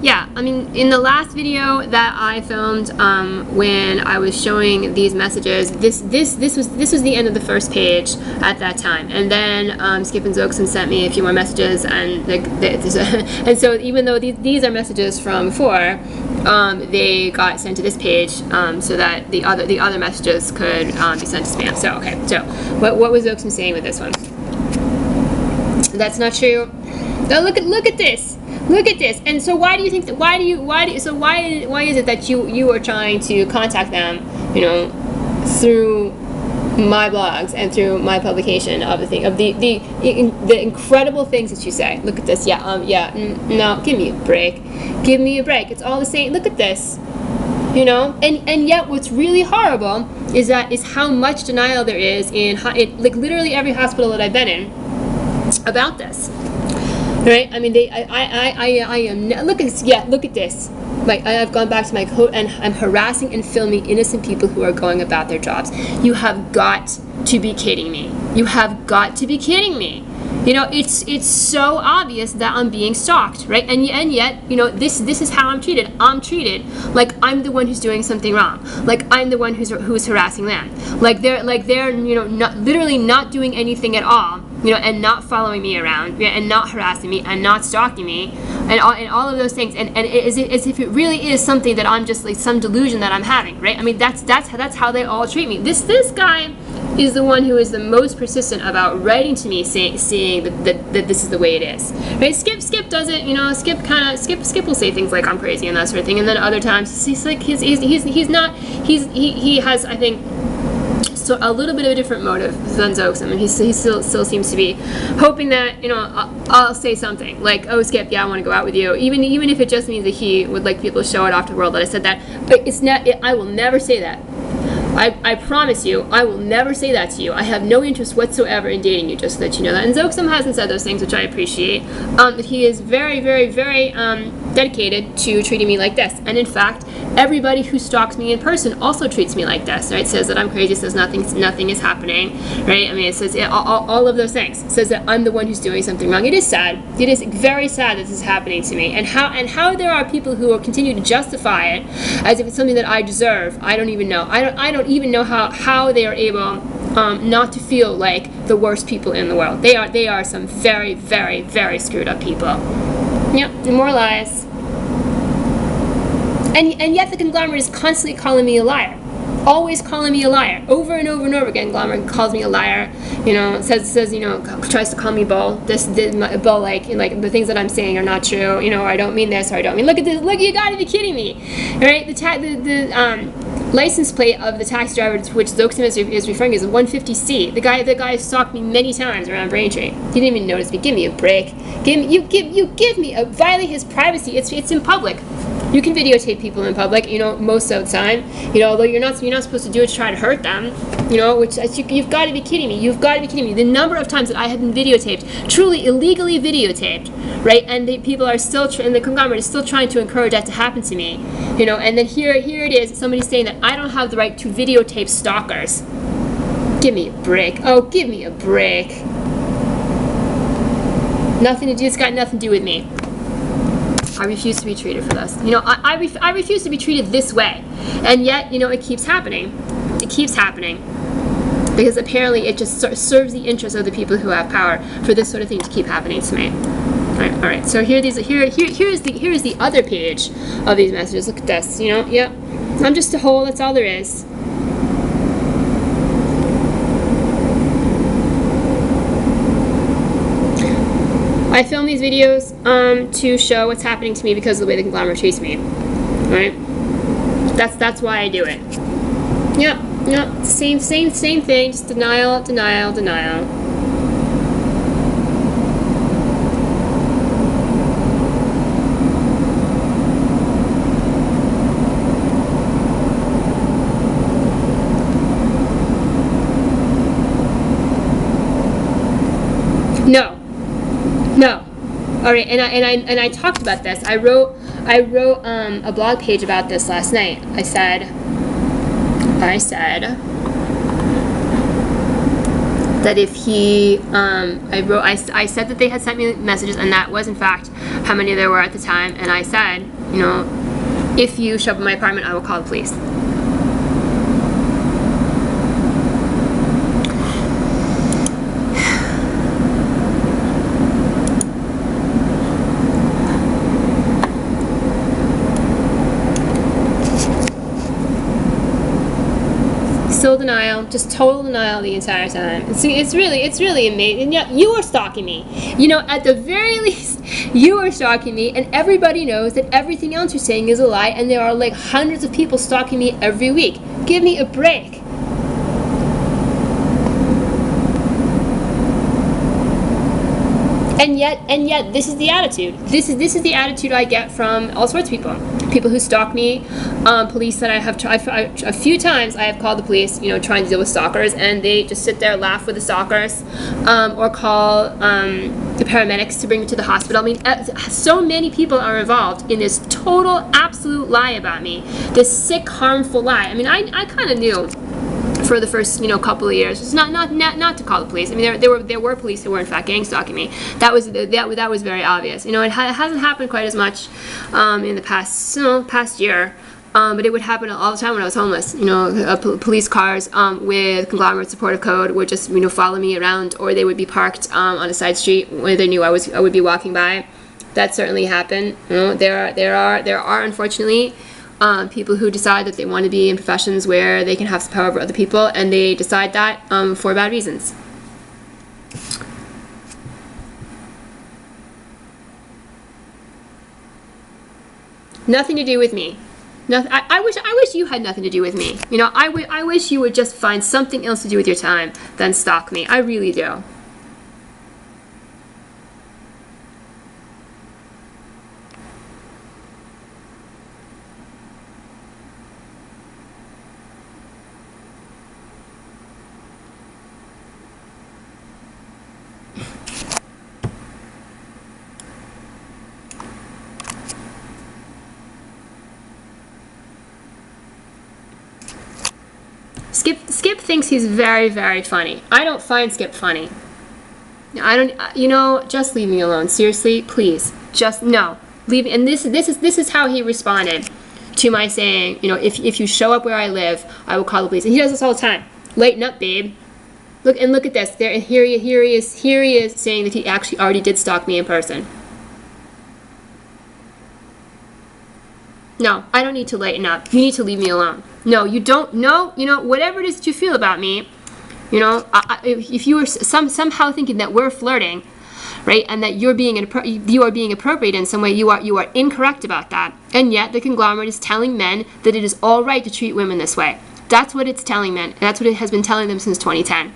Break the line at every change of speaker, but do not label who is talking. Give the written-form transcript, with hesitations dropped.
Yeah, I mean, in the last video that I filmed when I was showing these messages, this was the end of the first page at that time, and then Skip and Zoxim sent me a few more messages, and and so even though these are messages from before, they got sent to this page so that the other messages could be sent to spam. So okay, so what was Zoxim saying with this one? That's not true. Oh, look at this. Look at this. And so why do you think that, why is it that you are trying to contact them, you know, through my blogs and through my publication of the incredible things that you say? Look at this. No, give me a break. Give me a break. It's all the same. Look at this. You know, and yet what's really horrible is how much denial there is in like literally every hospital that I've been in about this. Right? I mean, I am. Look at this. Yeah, look at this. Like, I've gone back to my code and I'm harassing and filming innocent people who are going about their jobs. You have got to be kidding me. You have got to be kidding me. You know, it's so obvious that I'm being stalked, right? And yet, you know, this is how I'm treated. I'm treated like I'm the one who's doing something wrong. Like I'm the one who's harassing them. Like they're you know, literally not doing anything at all. You know, and not following me around, and not harassing me, and not stalking me, and all of those things, and as if it really is something that I'm just like some delusion that I'm having, right? I mean, that's how they all treat me. This guy is the one who is the most persistent about writing to me, saying that this is the way it is, right? Skip does it, you know. Skip will say things like I'm crazy and that sort of thing, and then other times he's like he has, I think, so a little bit of a different motive than Zoxim, and he still seems to be hoping that, you know, I'll say something like, oh, Skip, yeah, I want to go out with you, even if it just means that he would like people to show it off to the world that I said that. But it's not. I will never say that. I promise you, I will never say that to you. I have no interest whatsoever in dating you, just so that you know that. And Zoxim hasn't said those things, which I appreciate. But he is very, very, very dedicated to treating me like this. And in fact, everybody who stalks me in person also treats me like this, right? Says that I'm crazy, says nothing is happening, right? I mean, it says all of those things. It says that I'm the one who's doing something wrong. It is sad. It is very sad that this is happening to me. And how there are people who will continue to justify it as if it's something that I deserve, I don't even know. I don't even know how they are able not to feel like the worst people in the world. They are some very, very, very screwed up people. Yep, more lies. And yet the conglomerate is constantly calling me a liar. Always calling me a liar. Over and over and over again, conglomerate calls me a liar. You know, says you know, tries to call me bull. Bull, like the things that I'm saying are not true. You know, or I don't mean this, or I don't mean. Look at this. Look, you gotta be kidding me, right? The license plate of the taxi driver to which Zoxim is referring is 150C. The guy stalked me many times around Braintree. He didn't even notice me. Give me a break. You give me a violate his privacy. It's in public. You can videotape people in public, you know, most of the time, you know, although you're not supposed to do it to try to hurt them, you know, which you've got to be kidding me. You've got to be kidding me. The number of times that I have been videotaped, truly illegally videotaped, right? And people are still, and the conglomerate is still trying to encourage that to happen to me, you know. And then here it is, somebody's saying that I don't have the right to videotape stalkers. Give me a break. Oh, give me a break. Nothing to do. It's got nothing to do with me. I refuse to be treated for this. You know, I refuse to be treated this way. And yet, you know, it keeps happening. It keeps happening. Because apparently it just serves the interests of the people who have power for this sort of thing to keep happening to me. All right. So here's the other page of these messages. Look at this. You know, yep. I'm just a hole. That's all there is. I film these videos to show what's happening to me because of the way the conglomerate treats me. Right? That's why I do it. Yep. Same thing. Just denial. No. All right, and I talked about this. I wrote a blog page about this last night. I said that if he, I said that they had sent me messages, and that was in fact how many there were at the time, and I said, you know, if you show up in my apartment, I will call the police. Still denial, just total denial the entire time. See, it's really amazing. And yet you are stalking me. You know, at the very least, you are stalking me, and everybody knows that everything else you're saying is a lie, and there are like hundreds of people stalking me every week. Give me a break. And yet, this is the attitude. This is the attitude I get from all sorts of people. People who stalk me, police that I have tried a few times. I have called the police, you know, trying to deal with stalkers, and they just sit there, laugh with the stalkers, or call the paramedics to bring me to the hospital. I mean, so many people are involved in this total, absolute lie about me. This sick, harmful lie. I mean, I kind of knew for the first, you know, couple of years, it's not to call the police. I mean, there were police who were in fact gang stalking me. That was very obvious. You know, it hasn't happened quite as much in the past year, but it would happen all the time when I was homeless. You know, police cars with conglomerate supportive code would just, you know, follow me around, or they would be parked on a side street where they knew I would be walking by. That certainly happened. You know, there are unfortunately people who decide that they want to be in professions where they can have some power over other people, and they decide that for bad reasons. Nothing to do with me. Nothing. I wish you had nothing to do with me. You know, I wish you would just find something else to do with your time than stalk me. I really do. Skip thinks he's very, very funny. I don't find Skip funny. I don't, you know, just leave me alone. Seriously, please. Just, no. Leave me. And this is how he responded to my saying, you know, if you show up where I live, I will call the police. And he does this all the time. Lighten up, babe. Look at this. There, here he is saying that he actually already did stalk me in person. No, I don't need to lighten up. You need to leave me alone. No, you don't. No, you know, whatever it is that you feel about me, you know, if you were somehow thinking that we're flirting, right, and that you are being appropriate in some way, you are incorrect about that. And yet the conglomerate is telling men that it is all right to treat women this way. That's what it's telling men. And that's what it has been telling them since 2010.